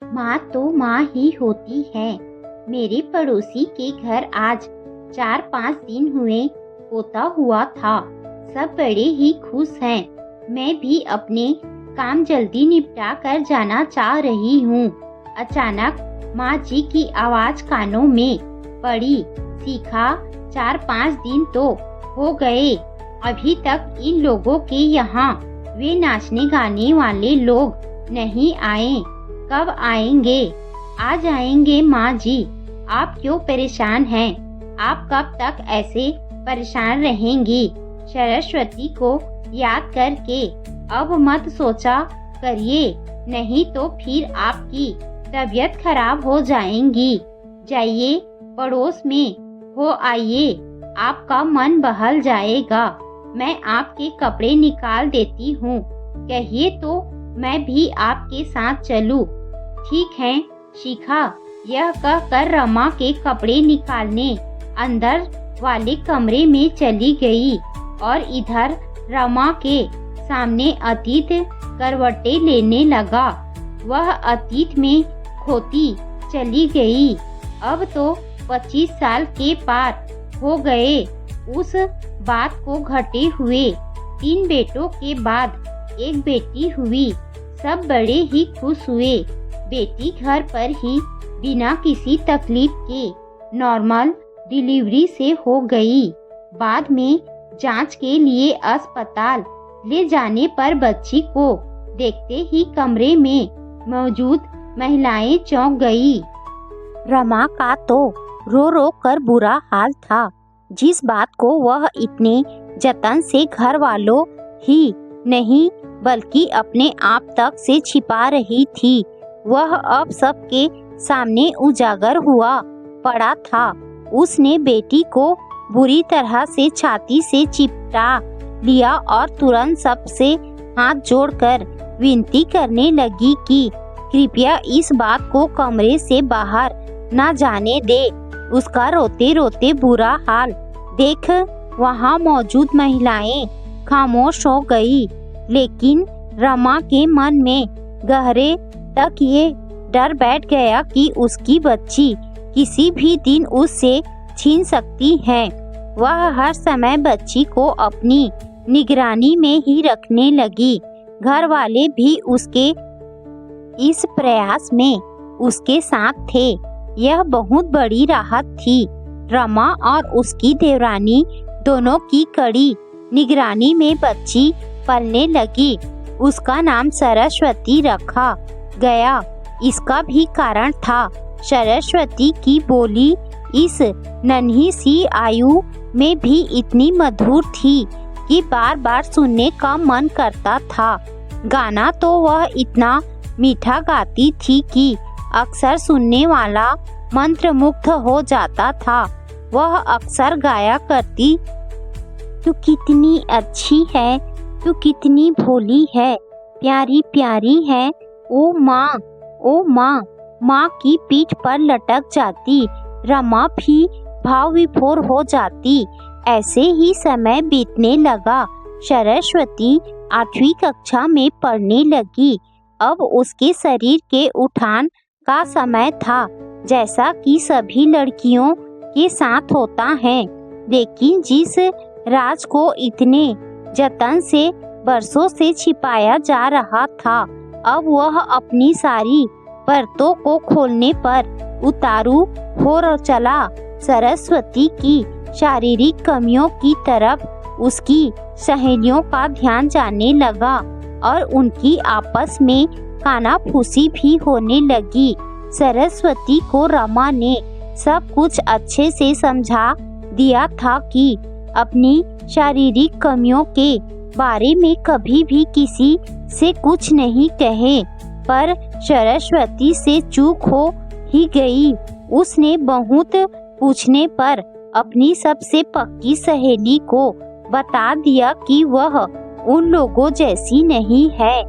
माँ तो माँ ही होती है। मेरे पड़ोसी के घर आज 4-5 दिन हुए पोता हुआ था। सब बड़े ही खुश हैं। मैं भी अपने काम जल्दी निपटा कर जाना चाह रही हूँ। अचानक माँ जी की आवाज कानों में पड़ी। सीखा 4-5 दिन तो हो गए, अभी तक इन लोगों के यहाँ वे नाचने गाने वाले लोग नहीं आए। कब आएंगे? आ जाएंगे माँ जी। आप क्यों परेशान हैं? आप कब तक ऐसे परेशान रहेंगी? सरस्वती को याद करके अब मत सोचा करिए, नहीं तो फिर आपकी तबीयत खराब हो जाएगी। जाइए पड़ोस में हो आइए, आपका मन बहल जाएगा। मैं आपके कपड़े निकाल देती हूँ। कहिए तो मैं भी आपके साथ चलूँ। ठीक है शिखा, यह कहकर रमा के कपड़े निकालने अंदर वाले कमरे में चली गई और इधर रमा के सामने अतीत करवटें लेने लगा। वह अतीत में खोती चली गई। अब तो 25 साल के पार हो गए उस बात को घटे हुए। 3 बेटों के बाद एक बेटी हुई। सब बड़े ही खुश हुए। बेटी घर पर ही बिना किसी तकलीफ के नॉर्मल डिलीवरी से हो गई। बाद में जांच के लिए अस्पताल ले जाने पर बच्ची को देखते ही कमरे में मौजूद महिलाएं चौंक गई। रमा का तो रो रो कर बुरा हाल था। जिस बात को वह इतने जतन से घर वालों ही नहीं बल्कि अपने आप तक से छिपा रही थी, वह अब सबके सामने उजागर हुआ पड़ा था। उसने बेटी को बुरी तरह से छाती से चिपटा लिया और तुरंत सबसे हाथ जोड़कर विनती करने लगी कि कृपया इस बात को कमरे से बाहर न जाने दे। उसका रोते रोते बुरा हाल देख वहाँ मौजूद महिलाएं खामोश हो गई। लेकिन रमा के मन में गहरे तक ये डर बैठ गया कि उसकी बच्ची किसी भी दिन उससे छीन सकती है। वह हर समय बच्ची को अपनी निगरानी में ही रखने लगी। घर वाले भी उसके इस प्रयास में उसके साथ थे। यह बहुत बड़ी राहत थी। रमा और उसकी देवरानी दोनों की कड़ी निगरानी में बच्ची पलने लगी। उसका नाम सरस्वती रखा गया। इसका भी कारण था। सरस्वती की बोली इस नन्ही सी आयु में भी इतनी मधुर थी कि बार बार सुनने का मन करता था। गाना तो वह इतना मीठा गाती थी कि अक्सर सुनने वाला मंत्रमुग्ध हो जाता था। वह अक्सर गाया करती, तू कितनी अच्छी है, तू कितनी भोली है, प्यारी प्यारी है ओ माँ, ओ माँ। माँ की पीठ पर लटक जाती। रमा भी भाव विभोर हो जाती। ऐसे ही समय बीतने लगा। सरस्वती 8वीं कक्षा में पढ़ने लगी। अब उसके शरीर के उठान का समय था, जैसा कि सभी लड़कियों के साथ होता है। लेकिन जिस राज को इतने जतन से बरसों से छिपाया जा रहा था, अब वह अपनी सारी परतों को खोलने पर उतारू हो चला। सरस्वती की शारीरिक कमियों की तरफ उसकी सहेलियों का ध्यान जाने लगा और उनकी आपस में कानाफूसी भी होने लगी। सरस्वती को रमा ने सब कुछ अच्छे से समझा दिया था कि अपनी शारीरिक कमियों के बारे में कभी भी किसी से कुछ नहीं कहे। पर सरस्वती से चूक हो ही गई। उसने बहुत पूछने पर अपनी सबसे पक्की सहेली को बता दिया कि वह उन लोगों जैसी नहीं है।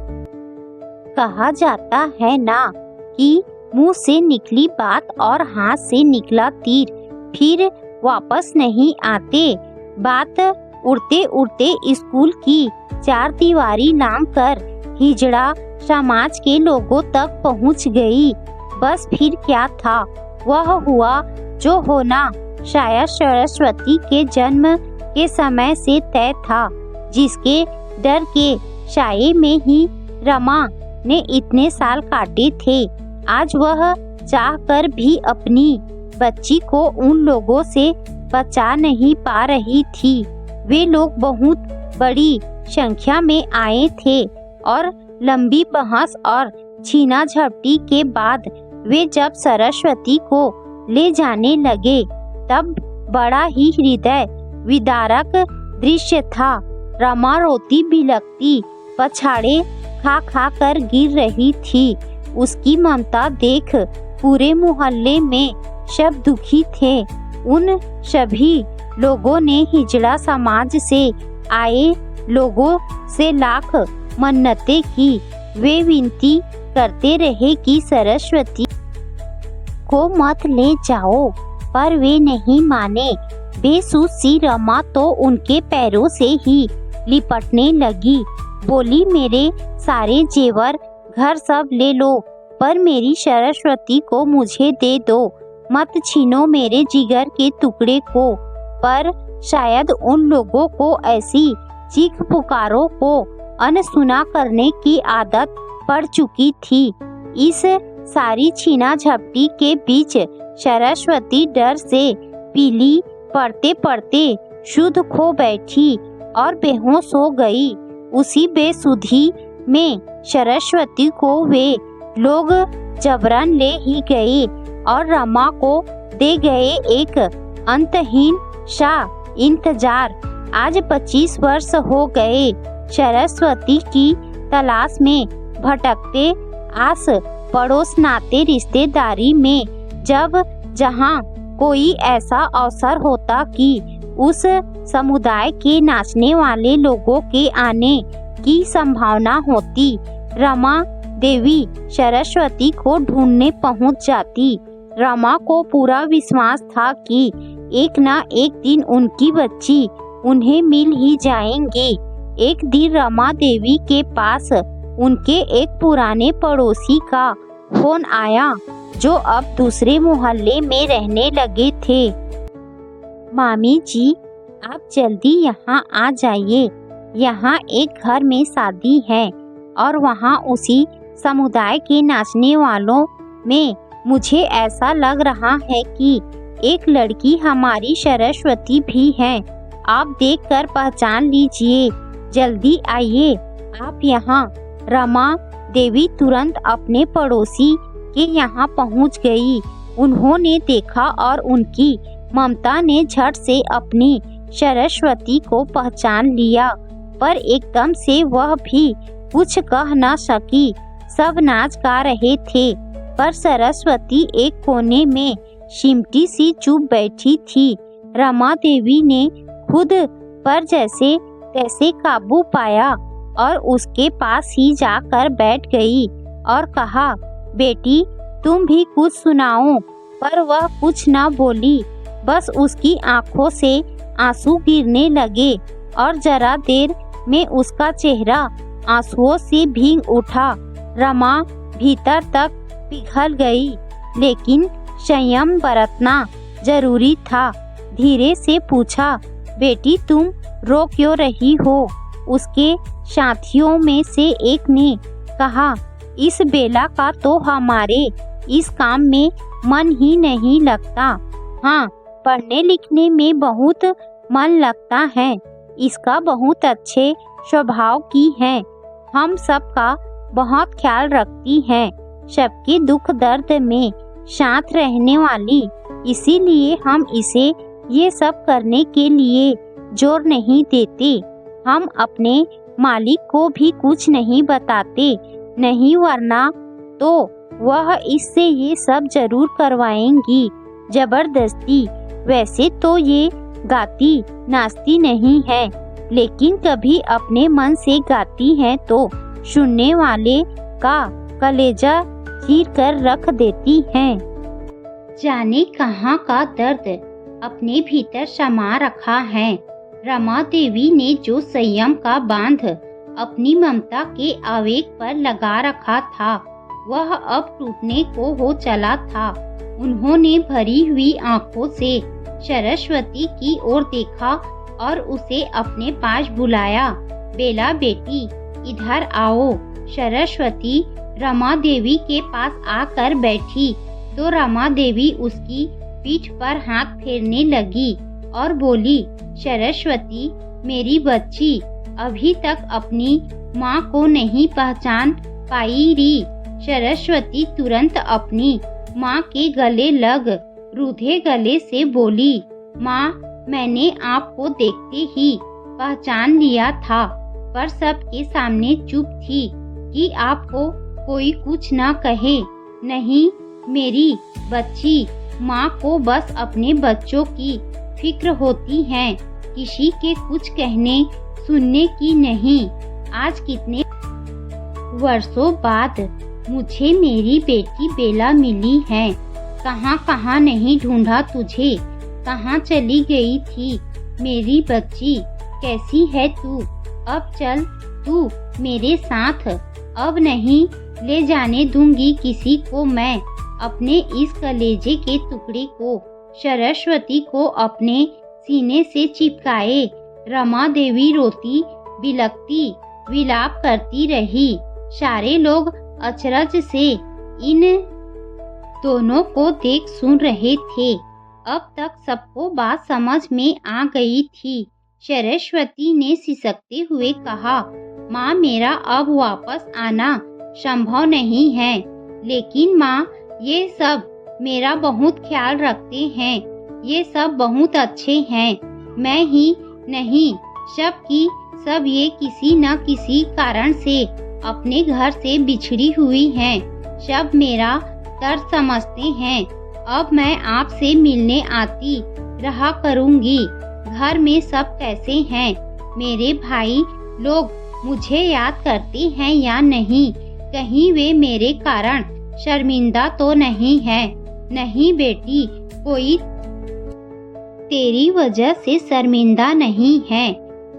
कहा जाता है ना कि मुंह से निकली बात और हाथ से निकला तीर फिर वापस नहीं आते। बात उड़ते उड़ते स्कूल की 4 दीवारी लांघकर हिजड़ा समाज के लोगों तक पहुंच गई। बस फिर क्या था, वह हुआ जो होना शायद सरस्वती के जन्म के समय से तय था, जिसके डर के साये में ही रमा ने इतने साल काटे थे। आज वह चाहकर भी अपनी बच्ची को उन लोगों से बचा नहीं पा रही थी। वे लोग बहुत बड़ी संख्या में आए थे और लंबी बहस और छीना झपटी के बाद वे जब सरस्वती को ले जाने लगे तब बड़ा ही हृदय विदारक दृश्य था। रमा रोती बिलखती पछाड़े खा खा कर गिर रही थी। उसकी ममता देख पूरे मोहल्ले में सब दुखी थे। उन सभी लोगों ने हिजड़ा समाज से आए लोगों से लाख मन्नतें की। वे विनती करते रहे कि सरस्वती को मत ले जाओ, पर वे नहीं माने। बेसुध सी रमा तो उनके पैरों से ही लिपटने लगी। बोली, मेरे सारे जेवर घर सब ले लो, पर मेरी सरस्वती को मुझे दे दो। मत छीनो मेरे जिगर के टुकड़े को। पर शायद उन लोगों को ऐसी चीख पुकारों को अनसुना करने की आदत पड़ चुकी थी। इस सारी छीना झपटी के बीच सरस्वती डर से पीली पड़ते पड़ते शुद्ध खो बैठी और बेहोश हो गई। उसी बेसुधी में सरस्वती को वे लोग जबरन ले ही गए और रमा को दे गए एक अंतहीन सा इंतजार। आज 25 वर्ष हो गए सरस्वती की तलाश में भटकते, आस पड़ोस नाते रिश्तेदारी में जब जहां कोई ऐसा अवसर होता कि उस समुदाय के नाचने वाले लोगों के आने की संभावना होती, रमा देवी सरस्वती को ढूंढने पहुंच जाती। रमा को पूरा विश्वास था कि एक ना एक दिन उनकी बच्ची उन्हें मिल ही जाएंगी। एक दिन रमा देवी के पास उनके एक पुराने पड़ोसी का फोन आया जो अब दूसरे मोहल्ले में रहने लगे थे। मामी जी, आप जल्दी यहाँ आ जाइए। यहाँ एक घर में शादी है और वहाँ उसी समुदाय के नाचने वालों में मुझे ऐसा लग रहा है कि एक लड़की हमारी सरस्वती भी है। आप देखकर पहचान लीजिए। जल्दी आइए आप यहाँ। रमा देवी तुरंत अपने पड़ोसी के यहाँ पहुँच गई। उन्होंने देखा और उनकी ममता ने झट से अपनी सरस्वती को पहचान लिया, पर एकदम से वह भी कुछ कह न सकी। सब नाच गा रहे थे, पर सरस्वती एक कोने में सिमटी सी चुप बैठी थी। रमा देवी ने खुद पर जैसे तैसे काबू पाया और उसके पास ही जाकर बैठ गई और कहा, बेटी तुम भी कुछ सुनाओ। पर वह कुछ न बोली, बस उसकी आंखों से आंसू गिरने लगे और जरा देर में उसका चेहरा आंसुओं से भीग उठा। रमा भीतर तक पिघल गई, लेकिन संयम बरतना जरूरी था। धीरे से पूछा, बेटी तुम रो क्यों रही हो? उसके साथियों में से एक ने कहा, इस बेला का तो हमारे इस काम में मन ही नहीं लगता। हाँ, पढ़ने लिखने में बहुत मन लगता है। इसका बहुत अच्छे स्वभाव की है। हम सबका बहुत ख्याल रखती है, सबके दुख दर्द में साथ रहने वाली। इसीलिए हम इसे ये सब करने के लिए जोर नहीं देते। हम अपने मालिक को भी कुछ नहीं बताते, नहीं वरना तो वह इससे ये सब जरूर करवाएंगी जबरदस्ती। वैसे तो ये गाती नाचती नहीं है, लेकिन कभी अपने मन से गाती है तो सुनने वाले का कलेजा चीर कर रख देती हैं। जाने कहाँ का दर्द अपने भीतर समा रखा है। रमा देवी ने जो संयम का बांध अपनी ममता के आवेग पर लगा रखा था, वह अब टूटने को हो चला था। उन्होंने भरी हुई आंखों से सरस्वती की ओर देखा और उसे अपने पास बुलाया। बेला बेटी, इधर आओ। सरस्वती रमा देवी के पास आकर बैठी तो रमा देवी उसकी पीठ पर हाथ फेरने लगी और बोली, सरस्वती मेरी बच्ची, अभी तक अपनी माँ को नहीं पहचान पाई री। सरस्वती तुरंत अपनी माँ के गले लग रूधे गले से बोली, माँ मैंने आपको देखते ही पहचान लिया था, पर सबके सामने चुप थी कि आपको कोई कुछ न कहे। नहीं मेरी बच्ची, माँ को बस अपने बच्चों की फिक्र होती है, किसी के कुछ कहने सुनने की नहीं। आज कितने वर्षों बाद मुझे मेरी बेटी बेला मिली है। कहाँ कहाँ नहीं ढूंढा तुझे, कहाँ चली गई थी मेरी बच्ची, कैसी है तू? अब चल तू मेरे साथ, अब नहीं ले जाने दूंगी किसी को मैं अपने इस कलेजे के टुकड़े को। सरस्वती को अपने सीने से चिपकाए रमा देवी रोती बिलखती विलाप करती रही। सारे लोग अचरज से इन दोनों को देख सुन रहे थे। अब तक सबको बात समझ में आ गई थी। सरस्वती ने सिसकते हुए कहा, माँ मेरा अब वापस आना संभव नहीं है, लेकिन माँ ये सब मेरा बहुत ख्याल रखते हैं, ये सब बहुत अच्छे हैं। मैं ही नहीं, सब की सब ये किसी न किसी कारण से अपने घर से बिछड़ी हुई हैं। सब मेरा दर्द समझते हैं। अब मैं आपसे मिलने आती रहा करूँगी। घर में सब कैसे हैं? मेरे भाई लोग मुझे याद करते हैं या नहीं? कहीं वे मेरे कारण शर्मिंदा तो नहीं है? नहीं बेटी, कोई तेरी वजह से शर्मिंदा नहीं है।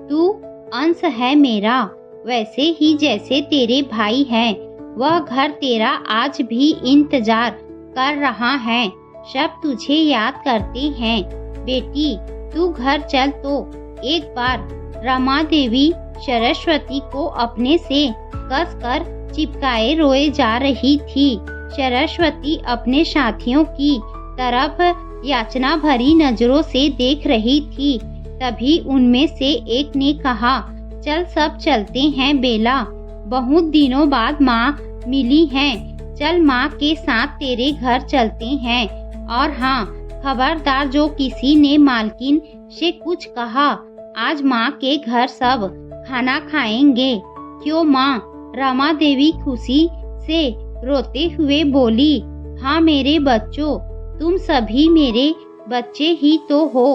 तू अंश है मेरा, वैसे ही जैसे तेरे भाई है। वह घर तेरा आज भी इंतजार कर रहा है। सब तुझे याद करते हैं। बेटी तू घर चल तो एक बार। रमा देवी सरस्वती को अपने से कसकर चिपकाए रोए जा रही थी। सरस्वती अपने साथियों की तरफ याचना भरी नजरों से देख रही थी। तभी उनमें से एक ने कहा, चल सब चलते हैं बेला, बहुत दिनों बाद माँ मिली हैं। चल माँ के साथ तेरे घर चलते हैं। और हाँ, खबरदार जो किसी ने मालकिन से कुछ कहा, आज माँ के घर सब खाना खाएंगे। क्यों माँ? रमा देवी खुशी से रोते हुए बोली, हाँ मेरे बच्चों, तुम सभी मेरे बच्चे ही तो हो।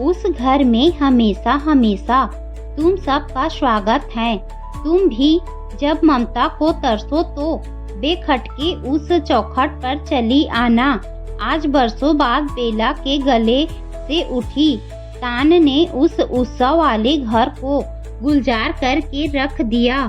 उस घर में हमेशा हमेशा तुम सबका स्वागत है। तुम भी जब ममता को तरसो तो बेखटके उस चौखट पर चली आना। आज बरसों बाद बेला के गले से उठी तान ने उस उत्सव वाले घर को गुलजार करके रख दिया।